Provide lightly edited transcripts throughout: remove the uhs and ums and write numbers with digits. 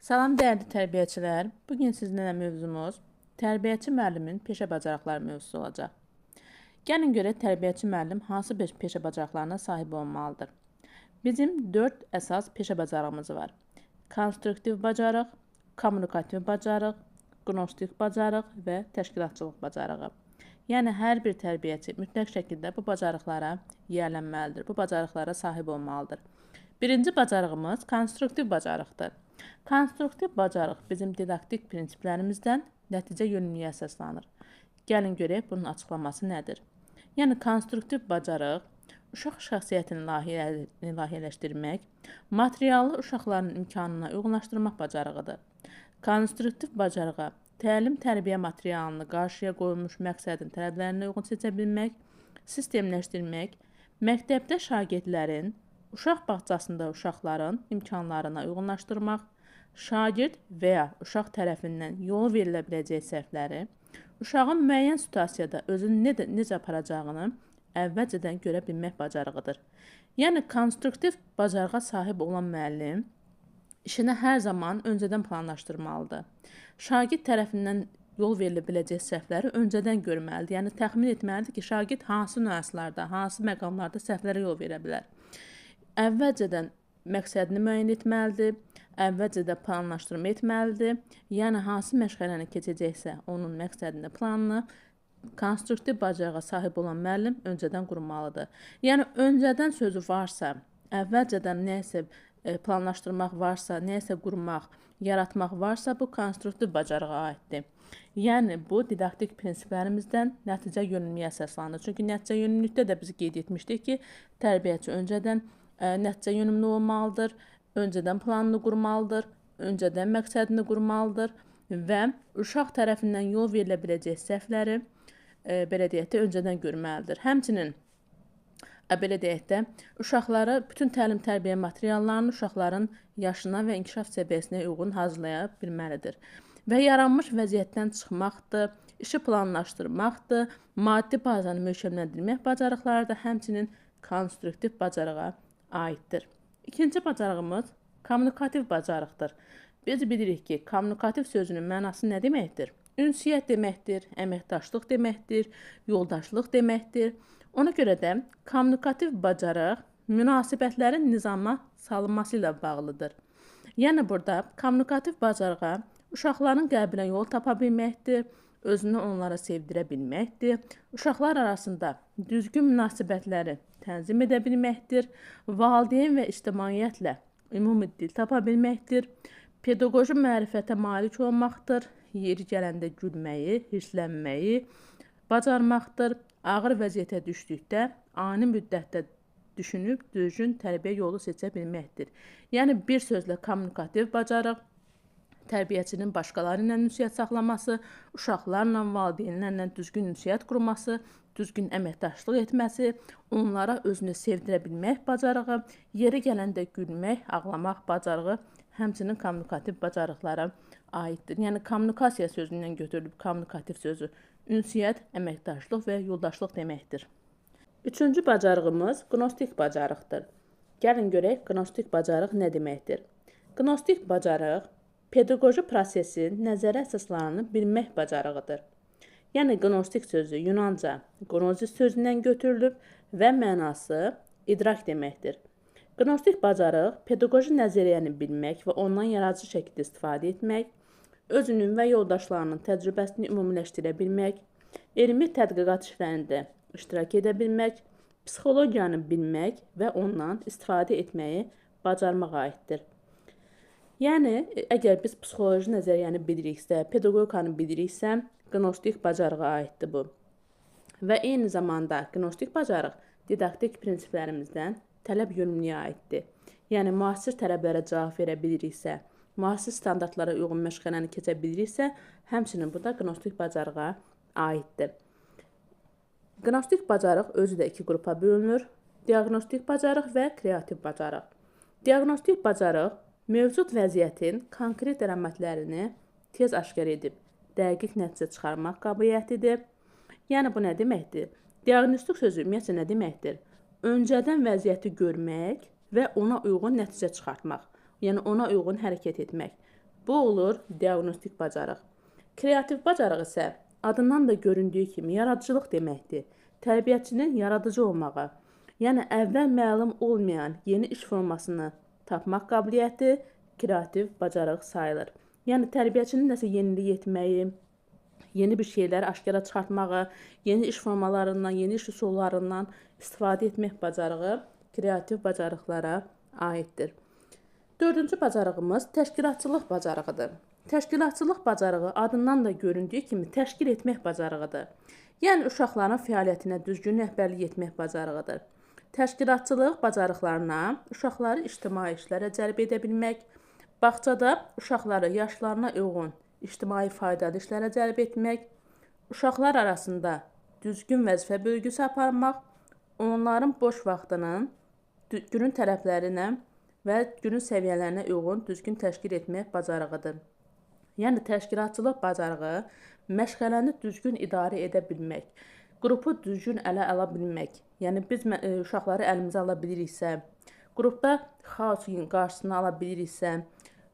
Salam dəyərli tərbiyəçilər. Bugün sizinlə mövzumuz tərbiyəçi müəllimin peşə bacarıqları mövzusu olacaq. Gəlin görək tərbiyəçi müəllim hansı peşə bacarıqlarına sahib olmalıdır. Bizim 4 əsas peşə bacarığımız var. Konstruktiv bacarıq, kommunikativ bacarıq, qnostik bacarıq və təşkilatçılıq bacarığı. Yəni hər bir tərbiyəçi mütləq şəkildə bu bacarıqlara yiyələnməlidir, bu bacarıqlara sahib olmalıdır. Birinci bacarığımız konstruktiv bacarıqdır. Konstruktiv bacarıq bizim didaktik prinsiplərimizdən nəticə yönümlüyə əsaslanır. Gəlin görək bunun açıqlaması nədir? Yəni konstruktiv bacarıq uşaq şəxsiyyətini layihələşdirmək, materialı uşaqların imkanına uyğunlaşdırmaq bacarığıdır. Konstruktiv bacarığa təlim-tərbiyə materialını qarşıya qoyulmuş məqsədin tələblərinə uyğun seçə bilmək, sistemləşdirmək, məktəbdə şagirdlərin uşaq bağçasında uşaqların imkanlarına uyğunlaşdırmaq, şagird və ya uşaq tərəfindən yol verilə biləcək səhvləri, uşağın müəyyən situasiyada özünü necə aparacağını əvvəlcədən görə bilmək bacarığıdır. Yəni, konstruktiv bacarığa sahib olan müəllim işini hər zaman öncədən planlaşdırmalıdır. Şagird tərəfindən yol verilə biləcək səhvləri öncədən görməlidir. Yəni, təxmin etməlidir ki, şagird hansı nüanslarda, hansı məqamlarda səhvlərə yol verə bilər. Əvvəlcədən məqsədini müəyyən etməlidir, əvvəlcədən planlaşdırma etməlidir. Yəni, hansı məşğələni keçəcəksə, onun məqsədini, planını konstruktiv bacarığa sahib olan müəllim öncədən qurmalıdır. Yəni, öncədən sözü varsa, əvvəlcədən nəsə planlaşdırmaq varsa, nəsə qurmaq, yaratmaq varsa, bu konstruktiv bacarığa aiddir. Yəni, bu didaktik prinsiplərimizdən nəticə yönümlüyə əsaslanır. Çünki nəticə yönümlülükdə də biz qeyd etmişdik ki, tərbiyəçi öncədən nəticə yönümlü olmalıdır, öncədən planını qurmalıdır, öncədən məqsədini qurmalıdır və uşaq tərəfindən yol verilə biləcək səhvləri belə deyək də öncədən görməlidir. Həmçinin belə deyək də uşaqlara bütün təlim-tərbiyə materiallarını uşaqların yaşına və inkişaf səviyyəsinə uyğun hazırlaya bilməlidir. Və yaranmış vəziyyətdən çıxmaqdır, işi planlaşdırmaqdır, maddi bazanı möhkəmləndirmək bacarıqları da həmçinin konstruktiv bacarığa aiddir. İkinci bacarığımız kommunikativ bacarıqdır. Biz bilirik ki, kommunikativ sözünün mənası nə deməkdir? Ünsiyyət deməkdir, əməkdaşlıq deməkdir, yoldaşlıq deməkdir. Ona görə də kommunikativ bacarıq münasibətlərin nizama salınması ilə bağlıdır. Yəni, burada kommunikativ bacarığa uşaqların qəlbinə yol tapa bilməkdir, özünü onlara sevdirə bilməkdir, uşaqlar arasında düzgün münasibətləri tənzim edə bilməkdir, valideyn və ictimaiyyətlə ümumi dil tapa bilməkdir, pedaqoji mərifətə malik olmaqdır, yeri gələndə gülməyi, hirslənməyi bacarmaqdır, ağır vəziyyətə düşdükdə ani müddətdə düşünüb düzgün tərbiyə yolu seçə bilməkdir. Yəni, bir sözlə kommunikativ bacarıq tərbiyəçinin başqaları ilə ünsiyyət saxlaması, uşaqlarla, valideynlərlə düzgün ünsiyyət qurması, düzgün əməkdaşlıq etməsi, onlara özünü sevdirə bilmək bacarığı, yeri gələndə gülmək, ağlamaq bacarığı həmçinin kommunikativ bacarıqlara aiddir. Yəni, kommunikasiya sözündən götürülüb kommunikativ sözü ünsiyyət, əməkdaşlıq və yoldaşlıq deməkdir. Üçüncü bacarığımız qnostik bacarıqdır. Gəlin görək, qnostik bacarıq nə deməkdir? Qnostik bacarıq pedaqoji prosesin nəzəri əsaslarını bilmək bacarığıdır. Yəni, qnostik sözü Yunanca qnozis sözündən götürülüb və mənası idrak deməkdir. Qnostik bacarıq pedaqoji nəzəriyyəni bilmək və ondan yaradıcı şəkildə istifadə etmək, özünün və yoldaşlarının təcrübəsini ümumiləşdirə bilmək, elmi tədqiqat işlərində iştirak edə bilmək, psixologiyanı bilmək və ondan istifadə etməyi bacarmağa aiddir. Yəni, əgər biz psixoloji nəzəriyyəni biliriksə, pedagogikanı biliriksə, qnostik bacarığa aiddir bu. Və eyni zamanda qnostik bacarıq didaktik prinsiplərimizdən tələb yönümlüyə aiddir. Yəni, müasir tələblərə cavab verə biliriksə, müasir standartlara uyğun məşğələni keçə biliriksə, həmçinin bu da qnostik bacarığa aiddir. Qnostik bacarıq özü də iki qrupa bölünür. Diaqnostik bacarıq və kreativ bacarıq. Diaqnostik bacarıq mövcud vəziyyətin konkret əlamətlərini tez aşkar edib, dəqiq nəticə çıxarmaq qabiliyyətidir. Yəni, bu nə deməkdir? Diaqnostik sözü ümumiyyətlə nə deməkdir? Öncədən vəziyyəti görmək və ona uyğun nəticə çıxartmaq. Yəni, ona uyğun hərəkət etmək. Bu olur diaqnostik bacarıq. Kreativ bacarıq isə adından da göründüyü kimi yaradıcılıq deməkdir. Tərbiyəçinin yaradıcı olmağı, yəni əvvəl məlum olmayan yeni iş formasını tapmaq qabiliyyəti kreativ bacarıq sayılır. Yəni tərbiyəçinin nəsə yenilik etməyi, yeni bir şeyləri aşkara çıxartmağı, yeni iş formalarından, yeni iş üsullarından istifadə etmək bacarığı kreativ bacarıqlara aiddir. Dördüncü bacarığımız təşkilatçılıq bacarığıdır. Təşkilatçılıq bacarığı adından da göründüyü kimi təşkil etmək bacarığıdır. Yəni uşaqların fəaliyyətinə düzgün rəhbərlik etmək bacarığıdır. Təşkilatçılıq bacarıqlarına uşaqları ictimai işlərə cəlb edə bilmək, bağçada uşaqları yaşlarına uyğun ictimai faydalı işlərə cəlb etmək, uşaqlar arasında düzgün vəzifə bölgüsü aparmaq, onların boş vaxtının günün tələblərinə və günün səviyyələrinə uyğun düzgün təşkil etmək bacarığıdır. Yəni təşkilatçılıq bacarığı məşğələni düzgün idarə edə bilmək, qrupu düzgün ələ ala bilmək. Yəni biz uşaqları əlimizə ala biliriksə, qrupda xaosun qarşısını ala biliriksə,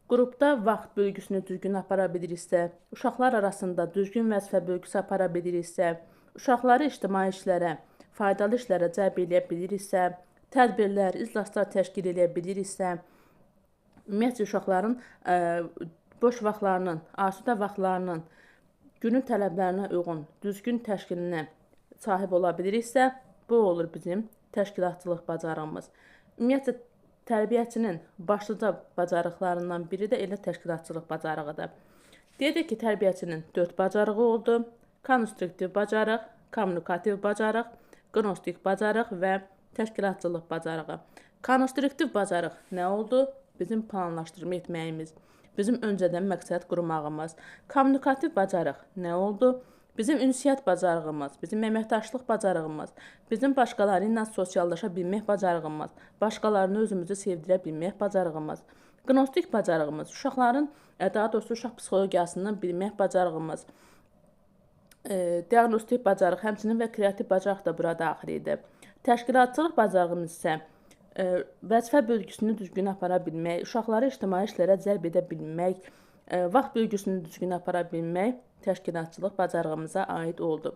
qrupda vaxt bölgüsünü düzgün apara biliriksə, uşaqlar arasında düzgün vəzifə bölgüsü apara biliriksə, uşaqları ictimai işlərə, faydalı işlərə cəlb edə biliriksə, tədbirlər, iclaslar təşkil edə biliriksə, ümumiyyətcə uşaqların boş vaxtlarının, asudə vaxtlarının günün tələblərinə uyğun düzgün təşkilinə sahib ola biliriksə, bu olur bizim təşkilatçılıq bacarığımız. Ümumiyyətcə tərbiyəçinin başlıca bacarıqlarından biri də elə təşkilatçılıq bacarığıdır. Deyək ki, tərbiyəçinin 4 bacarığı oldu: konstruktiv bacarıq, kommunikativ bacarıq, qnostik bacarıq və təşkilatçılıq bacarığı. Konstruktiv bacarıq nə oldu? Bizim planlaşdırma etməyimiz, bizim öncədən məqsəd qurmağımız. Kommunikativ bacarıq nə oldu? Bizim ünsiyyət bacarığımız, bizim əməkdaşlıq bacarığımız, bizim başqaları ilə sosiallaşa bilmək bacarığımız, başqalarını özümüzü sevdirə bilmək bacarığımız. Qnostik bacarığımız, uşaqların, daha doğrusu uşaq psixologiyasını bilmək bacarığımız. Diaqnostik bacarıq, həmçinin və kreativ bacarıq da bura daxil edir. Təşkilatçılıq bacarığımız isə vəzifə bölgüsünü düzgün apara bilmək, uşaqları ictimai işlərə cəlb edə bilmək, vaxt bölgüsünü düzgün apara bilmək təşkilatçılıq bacarığımıza aid oldu.